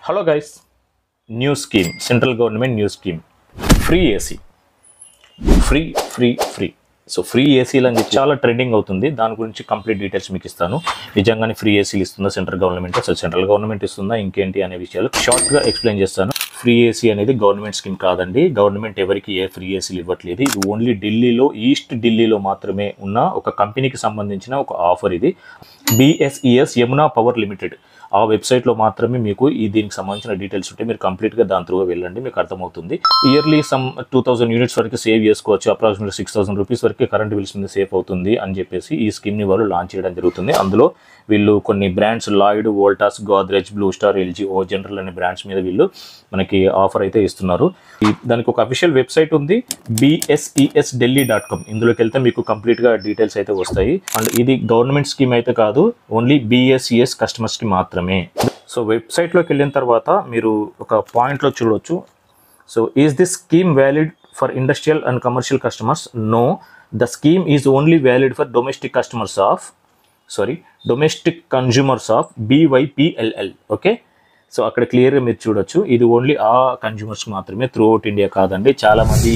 Hello guys, new scheme, central government new scheme, free AC, free. So free ఏసీలు అని చెప్పి చాలా trending అవుతుంది. దాని గురించి కంప్లీట్ డీటెయిల్స్ మీకు ఇస్తాను. నిజంగానే ఫ్రీ ఏసీలు ఇస్తుందా సెంట్రల్ గవర్నమెంట్, అసలు సెంట్రల్ గవర్నమెంట్ ఇస్తుందా ఇంకేంటి అనే విషయాలు షార్ట్గా ఎక్స్ప్లెయిన్ చేస్తాను. ఫ్రీ ఏసీ అనేది గవర్నమెంట్ స్కీమ్ కాదండి. గవర్నమెంట్ ఎవరికి ఏ ఫ్రీ ఏసీలు ఇవ్వట్లేదు. ఇది ఓన్లీ ఢిల్లీలో, ఈస్ట్ ఢిల్లీలో మాత్రమే ఉన్న ఒక కంపెనీకి సంబంధించిన ఒక ఆఫర్. ఇది BSES యమునా పవర్ లిమిటెడ్. ఆ వెబ్సైట్లో మాత్రమే మీకు దీనికి సంబంధించిన డీటెయిల్స్ ఉంటే మీరు కంప్లీట్గా దాని త్రూగా వెళ్ళండి, మీకు అర్థమవుతుంది. ఇయర్లీ 2000 యూనిట్స్ వరకు సేవ్ చేసుకోవచ్చు. అప్రాక్సిమేట్లీ 6000 రూపీస్ వరకు కరెంట్ బిల్స్ మీద సేఫ్ అవుతుంది అని చెప్పేసి ఈ స్కీమ్ని వాళ్ళు లాంచ్ చేయడం జరుగుతుంది. అందులో వీళ్ళు కొన్ని brands Lloyd, Voltas, Godrej, blue star, LG, ఓ జనరల్ అనే బ్రాండ్స్ మీద వీళ్ళు మనకి ఆఫర్ అయితే ఇస్తున్నారు. దానికి ఒక అఫీషియల్ వెబ్సైట్ ఉంది, BSESdelhi.com. ఇందులోకి వెళ్తే మీకు కంప్లీట్గా డీటెయిల్స్ అయితే వస్తాయి. అండ్ ఇది గవర్నమెంట్ స్కీమ్ అయితే కాదు, ఓన్లీ BSES కస్టమర్స్కి మాత్రమే. సో వెబ్సైట్లోకి వెళ్ళిన తర్వాత మీరు ఒక పాయింట్లో చూడవచ్చు. So is this scheme valid for industrial and commercial customers? No, the scheme is only valid for domestic consumers of BYPLL. Okay, so అక్కడ క్లియర్గా మీరు చూడొచ్చు. ఇది ఓన్లీ ఆ కన్జ్యూమర్స్ మాత్రమే, త్రూ అవుట్ ఇండియా కాదండి. చాలామంది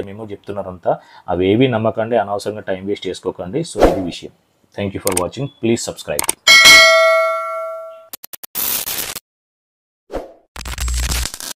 ఏమేమో చెప్తున్నారంతా, అవేవి నమ్మకండి, అనవసరంగా టైం వేస్ట్ చేసుకోకండి. సో ఇది విషయం. Thank you for watching. Please subscribe.